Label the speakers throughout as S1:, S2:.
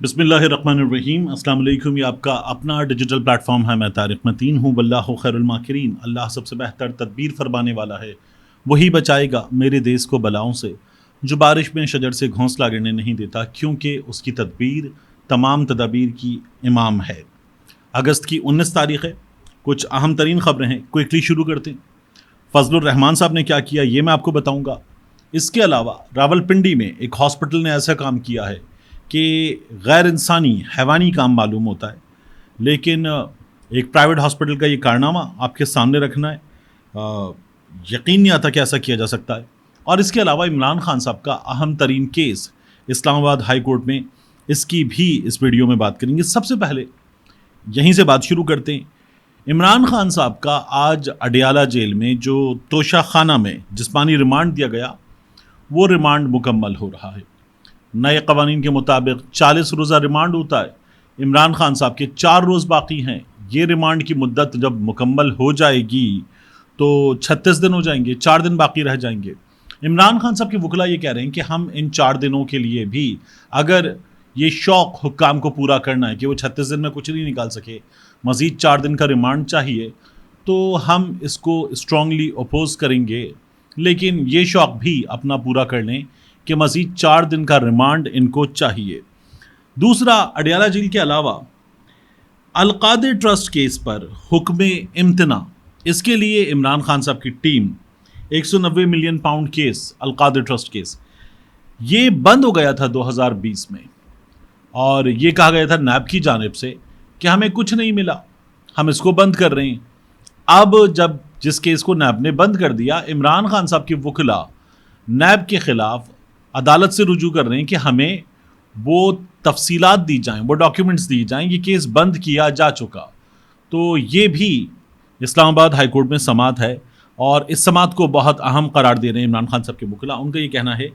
S1: بسم اللہ الرحمن الرحیم۔ السلام علیکم۔ یہ آپ کا اپنا ڈیجیٹل پلیٹ فارم ہے۔ میں طارق متین ہوں۔ واللہ خیر الماکرین۔ اللہ سب سے بہتر تدبیر فرمانے والا ہے، وہی بچائے گا میرے دیس کو بلاؤں سے۔ جو بارش میں شجر سے گھونسلہ گرنے نہیں دیتا، کیونکہ اس کی تدبیر تمام تدابیر کی امام ہے۔ اگست کی 19 تاریخ ہے۔ کچھ اہم ترین خبریں ہیں، کوئکلی شروع کرتے ہیں۔ فضل الرحمان صاحب نے کیا کیا یہ میں آپ کو بتاؤں گا۔ اس کے علاوہ راولپنڈی میں ایک ہاسپٹل نے ایسا کام کیا ہے کہ غیر انسانی حیوانی کام معلوم ہوتا ہے، لیکن ایک پرائیویٹ ہاسپٹل کا یہ کارنامہ آپ کے سامنے رکھنا ہے، یقین نہیں آتا کہ ایسا کیا جا سکتا ہے۔ اور اس کے علاوہ عمران خان صاحب کا اہم ترین کیس اسلام آباد ہائی کورٹ میں، اس کی بھی اس ویڈیو میں بات کریں گے۔ سب سے پہلے یہیں سے بات شروع کرتے ہیں۔ عمران خان صاحب کا آج اڈیالہ جیل میں جو توشہ خانہ میں جسمانی ریمانڈ دیا گیا، وہ ریمانڈ مکمل ہو رہا ہے۔ نئے قوانین کے مطابق 40 روزہ ریمانڈ ہوتا ہے۔ عمران خان صاحب کے 4 روز باقی ہیں۔ یہ ریمانڈ کی مدت جب مکمل ہو جائے گی تو 36 دن ہو جائیں گے، 4 دن باقی رہ جائیں گے۔ عمران خان صاحب کے وکلاء یہ کہہ رہے ہیں کہ ہم ان 4 دنوں کے لیے بھی، اگر یہ شوق حکام کو پورا کرنا ہے کہ وہ 36 دن میں کچھ نہیں نکال سکے، مزید 4 دن کا ریمانڈ چاہیے، تو ہم اس کو اسٹرانگلی اپوز کریں گے، لیکن یہ شوق بھی اپنا پورا کر لیں کہ مزید 4 دن کا ریمانڈ ان کو چاہیے۔ دوسرا، اڈیالہ جیل کے علاوہ القادر ٹرسٹ کیس پر حکم امتناع، اس کے لیے عمران خان صاحب کی ٹیم 190 ملین پاؤنڈ کیس، القادر ٹرسٹ کیس، یہ بند ہو گیا تھا 2020 میں، اور یہ کہا گیا تھا نیب کی جانب سے کہ ہمیں کچھ نہیں ملا، ہم اس کو بند کر رہے ہیں۔ اب جب جس کیس کو نیب نے بند کر دیا، عمران خان صاحب کے وکلاء نیب کے خلاف عدالت سے رجوع کر رہے ہیں کہ ہمیں وہ تفصیلات دی جائیں، وہ ڈاکیومنٹس دی جائیں، یہ کیس بند کیا جا چکا۔ تو یہ بھی اسلام آباد ہائی کورٹ میں سماعت ہے، اور اس سماعت کو بہت اہم قرار دے رہے ہیں عمران خان صاحب کے وکلاء۔ ان کا یہ کہنا ہے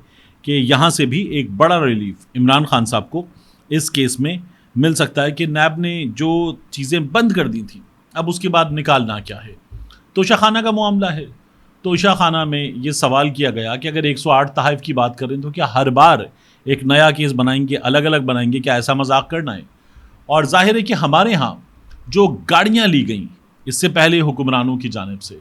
S1: کہ یہاں سے بھی ایک بڑا ریلیف عمران خان صاحب کو اس کیس میں مل سکتا ہے کہ نیب نے جو چیزیں بند کر دی تھیں، اب اس کے بعد نکالنا کیا ہے۔ توشہ خانہ کا معاملہ ہے۔ توشہ خانہ میں یہ سوال کیا گیا کہ اگر 108 تحائف کی بات کریں تو کیا ہر بار ایک نیا کیس بنائیں گے، الگ الگ بنائیں گے؟ کیا ایسا مذاق کرنا ہے؟ اور ظاہر ہے کہ ہمارے ہاں جو گاڑیاں لی گئیں اس سے پہلے حکمرانوں کی جانب سے،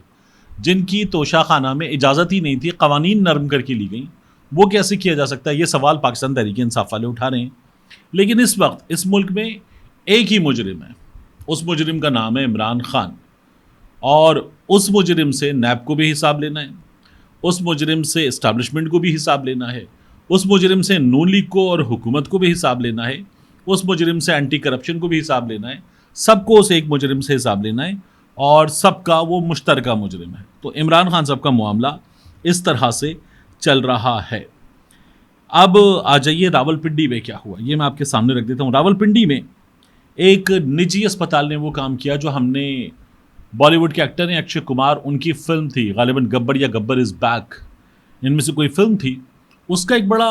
S1: جن کی توشہ خانہ میں اجازت ہی نہیں تھی، قوانین نرم کر کے لی گئیں، وہ کیسے کیا جا سکتا ہے؟ یہ سوال پاکستان تحریک انصاف والے اٹھا رہے ہیں۔ لیکن اس وقت اس ملک میں ایک ہی مجرم ہے، اس مجرم کا نام ہے عمران خان، اور اس مجرم سے نیب کو بھی حساب لینا ہے، اس مجرم سے اسٹیبلشمنٹ کو بھی حساب لینا ہے، اس مجرم سے نون لیگ کو اور حکومت کو بھی حساب لینا ہے، اس مجرم سے اینٹی کرپشن کو بھی حساب لینا ہے، سب کو اس ایک مجرم سے حساب لینا ہے، اور سب کا وہ مشترکہ مجرم ہے۔ تو عمران خان صاحب کا معاملہ اس طرح سے چل رہا ہے۔ اب آ جائیے راولپنڈی میں کیا ہوا، یہ میں آپ کے سامنے رکھ دیتا ہوں۔ راولپنڈی میں ایک نجی اسپتال نے وہ کام کیا جو ہم نے بالی ووڈ کے ایکٹر ہیں اکشے کمار، ان کی فلم تھی غالباً گبر یا گبر از بیک، ان میں سے کوئی فلم تھی، اس کا ایک بڑا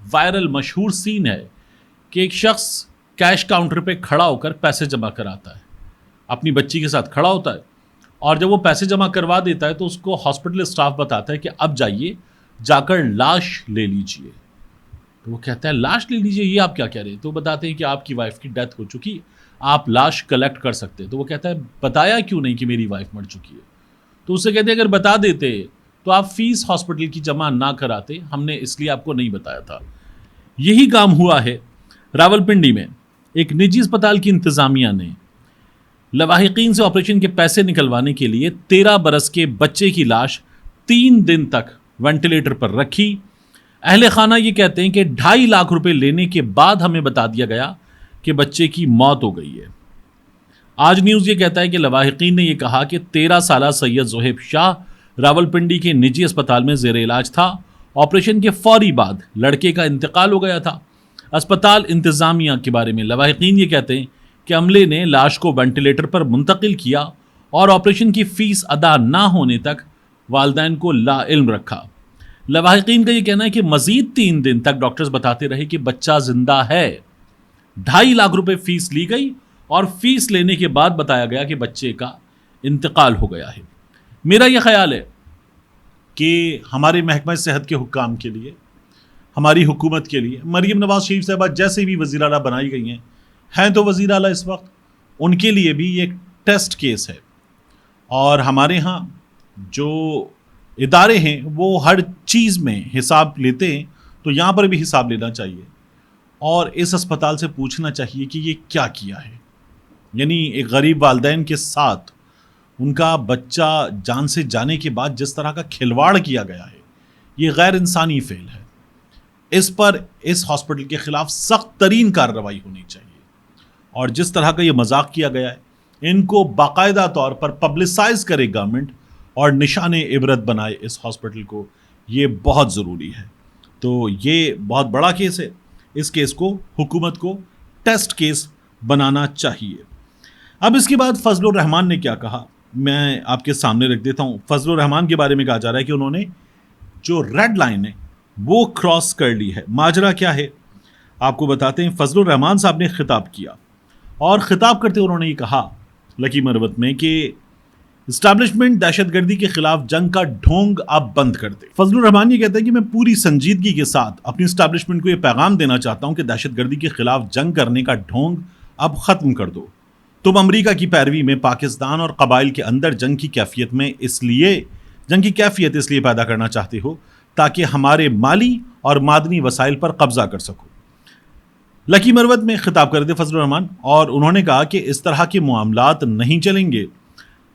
S1: وائرل مشہور سین ہے کہ ایک شخص کیش کاؤنٹر پہ کھڑا ہو کر پیسے جمع کراتا ہے، اپنی بچی کے ساتھ کھڑا ہوتا ہے، اور جب وہ پیسے جمع کروا دیتا ہے تو اس کو ہاسپٹل اسٹاف بتاتا ہے کہ اب جائیے، جا کر لاش لے لیجئے۔ تو وہ کہتا ہے لاش لے لیجئے، یہ آپ کیا کہہ رہے ہیں؟ تو بتاتے ہیں کہ آپ کی وائف کی ڈیتھ ہو چکی، آپ لاش کلیکٹ کر سکتے۔ تو وہ کہتا ہے بتایا کیوں نہیں کہ میری وائف مر چکی ہے؟ تو اس سے کہتے ہیں اگر بتا دیتے تو آپ فیس ہاسپٹل کی جمع نہ کراتے، ہم نے اس لیے آپ کو نہیں بتایا تھا۔ یہی کام ہوا ہے راولپنڈی میں۔ ایک نجی اسپتال کی انتظامیہ نے لواحقین سے آپریشن کے پیسے نکلوانے کے لیے 13 برس کے بچے کی لاش 3 دن تک وینٹیلیٹر پر رکھی۔ اہل خانہ یہ کہتے ہیں کہ 2.5 لاکھ روپے لینے کے بعد ہمیں بتا دیا گیا کہ بچے کی موت ہو گئی ہے۔ آج نیوز یہ کہتا ہے کہ لواحقین نے یہ کہا کہ 13 سالہ سید زہیب شاہ راولپنڈی کے نجی اسپتال میں زیر علاج تھا۔ آپریشن کے فوری بعد لڑکے کا انتقال ہو گیا تھا۔ اسپتال انتظامیہ کے بارے میں لواحقین یہ کہتے ہیں کہ عملے نے لاش کو وینٹیلیٹر پر منتقل کیا اور آپریشن کی فیس ادا نہ ہونے تک والدین کو لا علم رکھا۔ لواحقین کا یہ کہنا ہے کہ مزید 3 دن تک ڈاکٹرز بتاتے رہے کہ بچہ زندہ ہے۔ 2.5 لاکھ روپے فیس لی گئی، اور فیس لینے کے بعد بتایا گیا کہ بچے کا انتقال ہو گیا ہے۔ میرا یہ خیال ہے کہ ہمارے محکمہ صحت کے حکام کے لیے، ہماری حکومت کے لیے. مریم نواز شریف صاحبہ جیسے بھی وزیر اعلیٰ بنائی گئی ہیں تو وزیر اعلیٰ اس وقت, ان کے لیے بھی یہ ایک ٹیسٹ کیس ہے. اور ہمارے ہاں جو ادارے ہیں وہ ہر چیز میں حساب لیتے ہیں, تو یہاں پر بھی حساب لینا چاہیے اور اس اسپتال سے پوچھنا چاہیے کہ یہ کیا کیا ہے. یعنی ایک غریب والدین کے ساتھ ان کا بچہ جان سے جانے کے بعد جس طرح کا کھلواڑ کیا گیا ہے, یہ غیر انسانی فعل ہے. اس پر اس ہاسپٹل کے خلاف سخت ترین کارروائی ہونی چاہیے. اور جس طرح کا یہ مذاق کیا گیا ہے, ان کو باقاعدہ طور پر پبلسائز کرے گورنمنٹ اور نشان عبرت بنائے اس ہاسپٹل کو, یہ بہت ضروری ہے. تو یہ بہت بڑا کیس ہے, اس کیس کو حکومت کو ٹیسٹ کیس بنانا چاہیے. اب اس کے بعد فضل الرحمان نے کیا کہا میں آپ کے سامنے رکھ دیتا ہوں. فضل الرحمان کے بارے میں کہا جا رہا ہے کہ انہوں نے جو ریڈ لائن ہے وہ کراس کر لی ہے. ماجرا کیا ہے آپ کو بتاتے ہیں. فضل الرحمان صاحب نے خطاب کیا اور خطاب کرتے انہوں نے یہ کہا لکی مروت میں کہ اسٹیبلشمنٹ دہشت گردی کے خلاف جنگ کا ڈھونگ آپ بند کر دے. فضل الرحمان یہ کہتے ہیں کہ میں پوری سنجیدگی کے ساتھ اپنی اسٹیبلشمنٹ کو یہ پیغام دینا چاہتا ہوں کہ دہشت گردی کے خلاف جنگ کرنے کا ڈھونگ اب ختم کر دو. تم امریکہ کی پیروی میں پاکستان اور قبائل کے اندر جنگ کی کیفیت اس لیے پیدا کرنا چاہتے ہو تاکہ ہمارے مالی اور معدنی وسائل پر قبضہ کر سکو. لکی مروت میں خطاب کرتے فضل الرحمان اور انہوں نے کہا کہ اس طرح کے معاملات نہیں چلیں گے.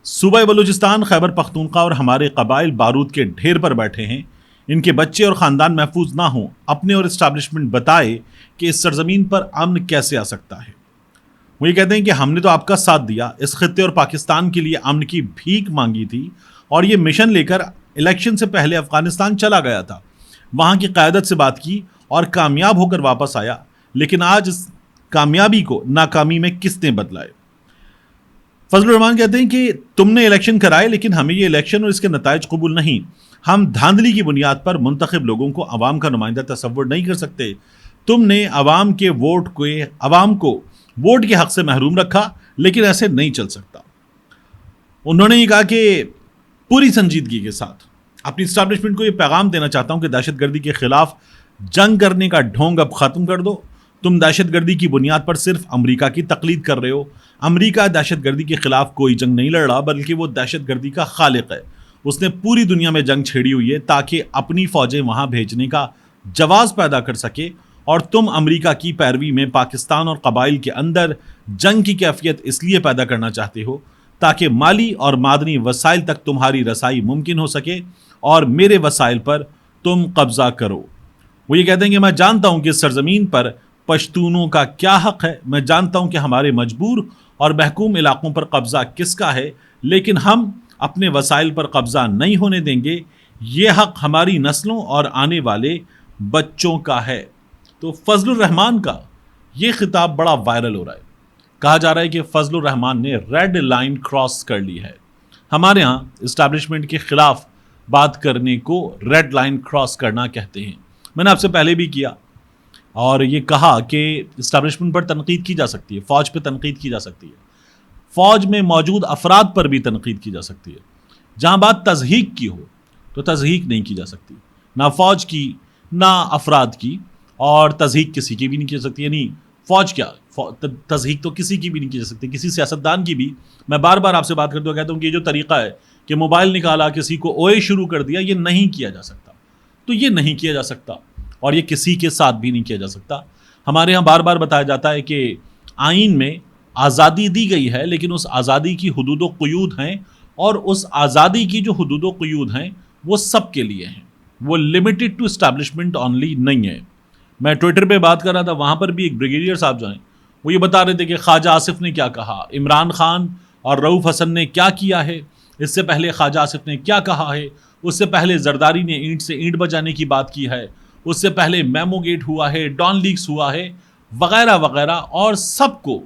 S1: صوبہ بلوچستان, خیبر پختونخوا اور ہمارے قبائل بارود کے ڈھیر پر بیٹھے ہیں. ان کے بچے اور خاندان محفوظ نہ ہوں. اپنے اور اسٹیبلشمنٹ بتائے کہ اس سرزمین پر امن کیسے آ سکتا ہے. وہ یہ کہتے ہیں کہ ہم نے تو آپ کا ساتھ دیا, اس خطے اور پاکستان کے لیے امن کی بھیک مانگی تھی اور یہ مشن لے کر الیکشن سے پہلے افغانستان چلا گیا تھا, وہاں کی قیادت سے بات کی اور کامیاب ہو کر واپس آیا. لیکن آج اس کامیابی کو ناکامی میں کس نے بدلائے. فضل الرحمان کہتے ہیں کہ تم نے الیکشن کرائے لیکن ہمیں یہ الیکشن اور اس کے نتائج قبول نہیں. ہم دھاندلی کی بنیاد پر منتخب لوگوں کو عوام کا نمائندہ تصور نہیں کر سکتے. تم نے عوام کو ووٹ کے حق سے محروم رکھا, لیکن ایسے نہیں چل سکتا. انہوں نے یہ کہا کہ پوری سنجیدگی کے ساتھ اپنی اسٹیبلشمنٹ کو یہ پیغام دینا چاہتا ہوں کہ دہشت گردی کے خلاف جنگ کرنے کا ڈھونگ اب ختم کر دو. تم دہشت گردی کی بنیاد پر صرف امریکہ کی تقلید کر رہے ہو. امریکہ دہشت گردی کے خلاف کوئی جنگ نہیں لڑ رہا, بلکہ وہ دہشت گردی کا خالق ہے. اس نے پوری دنیا میں جنگ چھیڑی ہوئی ہے تاکہ اپنی فوجیں وہاں بھیجنے کا جواز پیدا کر سکے, اور تم امریکہ کی پیروی میں پاکستان اور قبائل کے اندر جنگ کی کیفیت اس لیے پیدا کرنا چاہتے ہو تاکہ مالی اور معدنی وسائل تک تمہاری رسائی ممکن ہو سکے اور میرے وسائل پر تم قبضہ کرو. وہ یہ کہتے ہیں کہ میں جانتا ہوں کہ اس سرزمین پر پشتونوں کا کیا حق ہے. میں جانتا ہوں کہ ہمارے مجبور اور محکوم علاقوں پر قبضہ کس کا ہے, لیکن ہم اپنے وسائل پر قبضہ نہیں ہونے دیں گے. یہ حق ہماری نسلوں اور آنے والے بچوں کا ہے. تو فضل الرحمان کا یہ خطاب بڑا وائرل ہو رہا ہے. کہا جا رہا ہے کہ فضل الرحمان نے ریڈ لائن کراس کر لی ہے. ہمارے ہاں اسٹیبلشمنٹ کے خلاف بات کرنے کو ریڈ لائن کراس کرنا کہتے ہیں. میں نے آپ سے پہلے بھی کیا اور یہ کہا کہ اسٹیبلشمنٹ پر تنقید کی جا سکتی ہے, فوج پہ تنقید کی جا سکتی ہے, فوج میں موجود افراد پر بھی تنقید کی جا سکتی ہے. جہاں بات تضحیک کی ہو تو تضحیک نہیں کی جا سکتی, نہ فوج کی نہ افراد کی, اور تضحیک کسی کی بھی نہیں کی جا سکتی. یعنی فوج کیا, تضحیک تو کسی کی بھی نہیں کی جا سکتی, کسی سیاستدان کی بھی. میں بار بار آپ سے بات کرتے ہوئے کہتا ہوں کہ یہ جو طریقہ ہے کہ موبائل نکالا, کسی کو اوے شروع کر دیا, یہ نہیں کیا جا سکتا. تو یہ نہیں کیا جا سکتا اور یہ کسی کے ساتھ بھی نہیں کیا جا سکتا. ہمارے یہاں بار بار بتایا جاتا ہے کہ آئین میں آزادی دی گئی ہے, لیکن اس آزادی کی حدود و قیود ہیں, اور اس آزادی کی جو حدود و قیود ہیں وہ سب کے لیے ہیں, وہ لمیٹڈ ٹو اسٹیبلشمنٹ اونلی نہیں ہے. میں ٹویٹر پہ بات کر رہا تھا, وہاں پر بھی ایک بریگیڈیئر صاحب جو ہیں وہ یہ بتا رہے تھے کہ خواجہ آصف نے کیا کہا, عمران خان اور رؤوف حسن نے کیا کیا ہے, اس سے پہلے خواجہ آصف نے کیا کہا ہے, اس سے پہلے زرداری نے اینٹ سے اینٹ بجانے کی بات کی ہے, اس سے پہلے میمو گیٹ ہوا ہے, ڈان لیکس ہوا ہے, وغیرہ وغیرہ. اور سب کو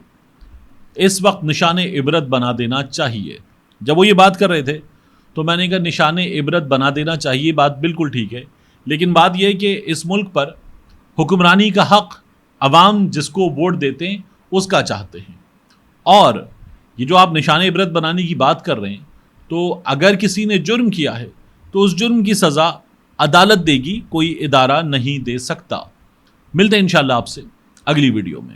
S1: اس وقت نشان عبرت بنا دینا چاہیے. جب وہ یہ بات کر رہے تھے تو میں نے کہا نشان عبرت بنا دینا چاہیے, بات بالکل ٹھیک ہے, لیکن بات یہ ہے کہ اس ملک پر حکمرانی کا حق عوام جس کو ووٹ دیتے ہیں اس کا چاہتے ہیں. اور یہ جو آپ نشان عبرت بنانے کی بات کر رہے ہیں, تو اگر کسی نے جرم کیا ہے تو اس جرم کی سزا عدالت دے گی، کوئی ادارہ نہیں دے سکتا۔ ملتے ہیں انشاءاللہ آپ سے اگلی ویڈیو میں۔